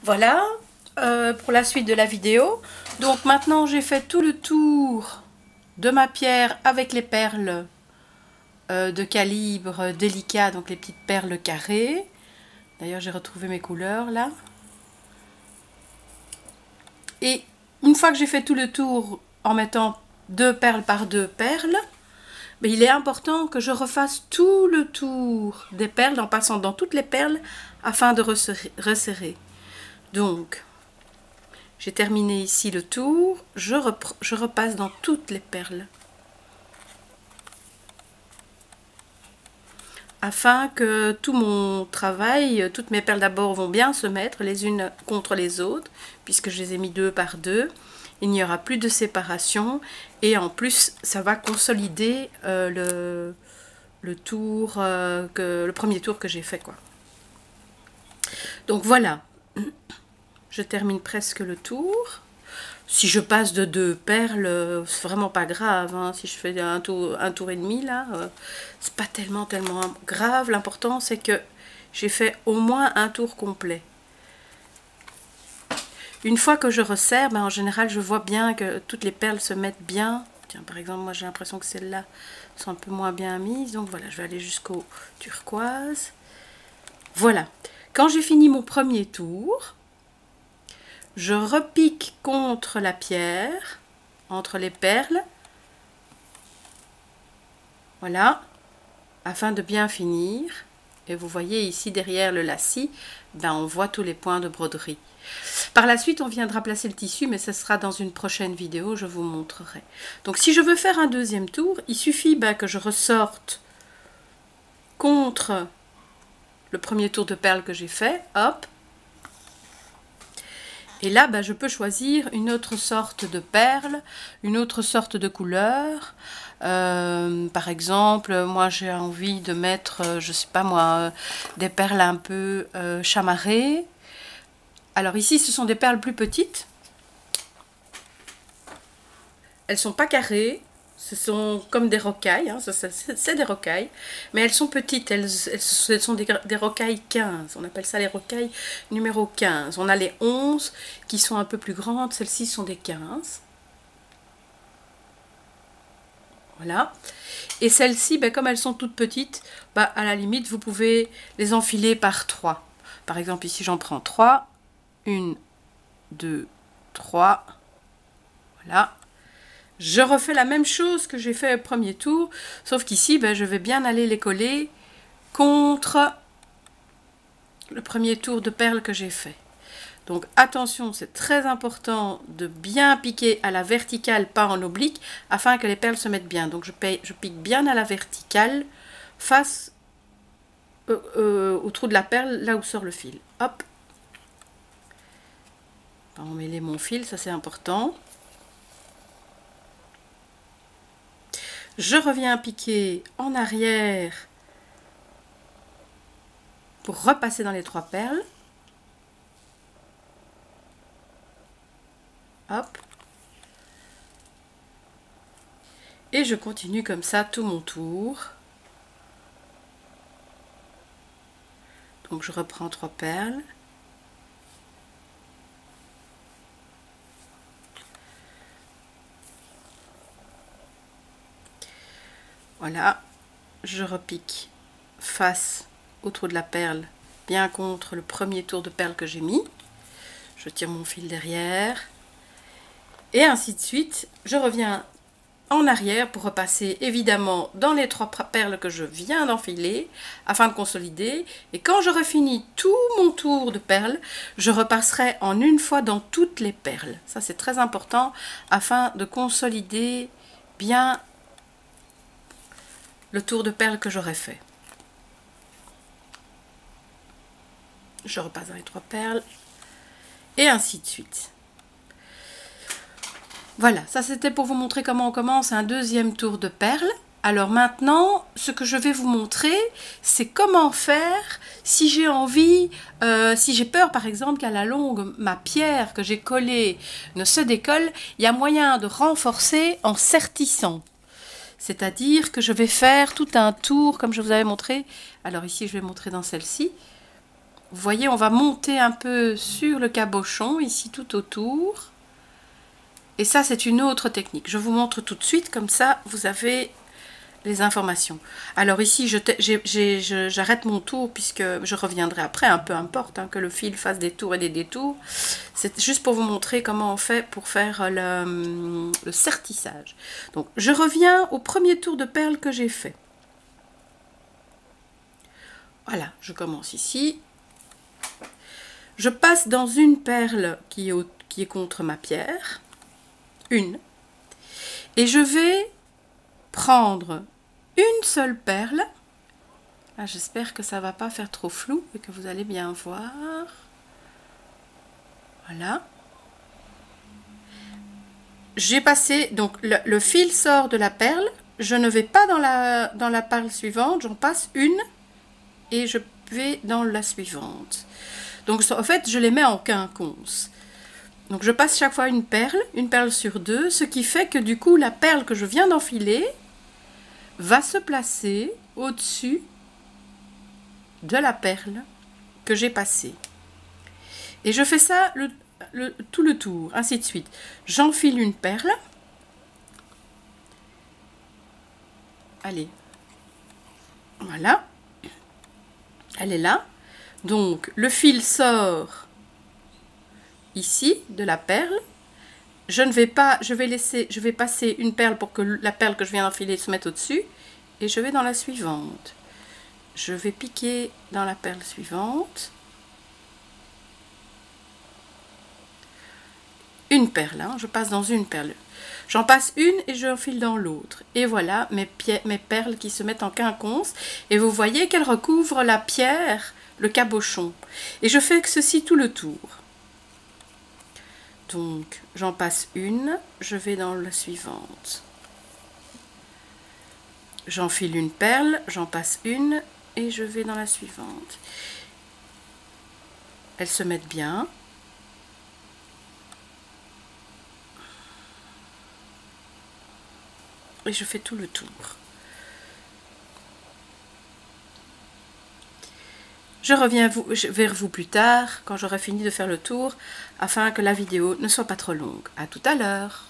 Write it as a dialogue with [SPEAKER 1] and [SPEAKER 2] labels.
[SPEAKER 1] Voilà pour la suite de la vidéo. Donc maintenant j'ai fait tout le tour de ma pierre avec les perles de calibre délicat, donc les petites perles carrées. D'ailleurs j'ai retrouvé mes couleurs là. Et une fois que j'ai fait tout le tour en mettant 2 perles par 2 perles, mais il est important que je refasse tout le tour des perles en passant dans toutes les perles afin de resserrer. Donc, j'ai terminé ici le tour, je repasse dans toutes les perles. Afin que tout mon travail, toutes mes perles d'abord vont bien se mettre les unes contre les autres, puisque je les ai mis 2 par 2. Il n'y aura plus de séparation et en plus ça va consolider le tour, le premier tour que j'ai fait, quoi. Donc voilà, je termine presque le tour. Si je passe de 2 perles, c'est vraiment pas grave, hein. Si je fais un tour et demi là, c'est pas tellement grave. L'important c'est que j'ai fait au moins un tour complet. Une fois que je resserre, en général je vois bien que toutes les perles se mettent bien. Tiens, par exemple, moi j'ai l'impression que celles-là sont un peu moins bien mises, donc voilà, je vais aller jusqu'au turquoise. Voilà, quand j'ai fini mon premier tour, je repique contre la pierre, entre les perles, voilà, afin de bien finir. Et vous voyez ici derrière le lacis, on voit tous les points de broderie. Par la suite, on viendra placer le tissu, mais ce sera dans une prochaine vidéo, je vous montrerai. Donc si je veux faire un deuxième tour, il suffit que je ressorte contre le premier tour de perles que j'ai fait, hop. Et là, je peux choisir une autre sorte de perle, une autre sorte de couleur. Par exemple, moi j'ai envie de mettre, je sais pas moi, des perles un peu chamarrées. Alors ici, ce sont des perles plus petites. Elles sont pas carrées, ce sont comme des rocailles, hein, c'est des rocailles, mais elles sont petites, elles sont des rocailles 15, on appelle ça les rocailles numéro 15. On a les 11 qui sont un peu plus grandes, celles-ci sont des 15. Voilà. Et celles-ci, comme elles sont toutes petites, à la limite, vous pouvez les enfiler par 3. Par exemple, ici, j'en prends 3. 1, 2, 3. Voilà. Je refais la même chose que j'ai fait au premier tour, sauf qu'ici, je vais bien aller les coller contre le premier tour de perles que j'ai fait. Donc attention, c'est très important de bien piquer à la verticale, pas en oblique, afin que les perles se mettent bien. Donc je pique bien à la verticale, face au trou de la perle, là où sort le fil. Hop. Pas emmêler mon fil, ça c'est important. Je reviens piquer en arrière pour repasser dans les 3 perles. Hop. Et je continue comme ça tout mon tour. Donc je reprends 3 perles. Voilà, je repique face au trou de la perle, bien contre le premier tour de perle que j'ai mis. Je tire mon fil derrière. Et ainsi de suite, je reviens en arrière pour repasser évidemment dans les 3 perles que je viens d'enfiler afin de consolider. Et quand j'aurai fini tout mon tour de perles, je repasserai en une fois dans toutes les perles. Ça c'est très important afin de consolider bien le tour de perles que j'aurais fait. Je repasse dans les 3 perles et ainsi de suite. Voilà, ça c'était pour vous montrer comment on commence un deuxième tour de perles. Alors maintenant, ce que je vais vous montrer, c'est comment faire si j'ai envie, si j'ai peur par exemple qu'à la longue, ma pierre que j'ai collée ne se décolle, il y a moyen de renforcer en sertissant. C'est-à-dire que je vais faire tout un tour comme je vous avais montré. Alors ici, je vais montrer dans celle-ci. Vous voyez, on va monter un peu sur le cabochon, ici tout autour. Et ça, c'est une autre technique. Je vous montre tout de suite, comme ça, vous avez les informations. Alors ici, j'arrête mon tour, puisque je reviendrai après, un peu importe, hein, que le fil fasse des tours et des détours. C'est juste pour vous montrer comment on fait pour faire le sertissage. Donc, je reviens au premier tour de perles que j'ai fait. Voilà, je commence ici. Je passe dans une perle qui est contre ma pierre. Une. Et je vais prendre une seule perle. Là, j'espère que ça ne va pas faire trop flou et que vous allez bien voir. Voilà. J'ai passé, donc le fil sort de la perle. Je ne vais pas dans la perle suivante, j'en passe une et je vais dans la suivante. Donc en fait, je les mets en quinconce. Donc je passe chaque fois une perle sur deux, ce qui fait que du coup la perle que je viens d'enfiler va se placer au-dessus de la perle que j'ai passée. Et je fais ça tout le tour, ainsi de suite. J'enfile une perle. Allez, voilà. Elle est là. Donc le fil sort ici de la perle. Je ne vais pas, je vais passer une perle pour que la perle que je viens d'enfiler se mette au-dessus. Et je vais dans la suivante. Je vais piquer dans la perle suivante. Une perle, hein, je passe dans une perle. J'en passe une et je enfile dans l'autre. Et voilà mes perles qui se mettent en quinconce. Et vous voyez qu'elles recouvrent la pierre, le cabochon. Et je fais ceci tout le tour. Donc, j'en passe une, je vais dans la suivante. J'enfile une perle, j'en passe une et je vais dans la suivante. Elles se mettent bien. Et je fais tout le tour. Je reviens vers vous plus tard, quand j'aurai fini de faire le tour, afin que la vidéo ne soit pas trop longue. À tout à l'heure.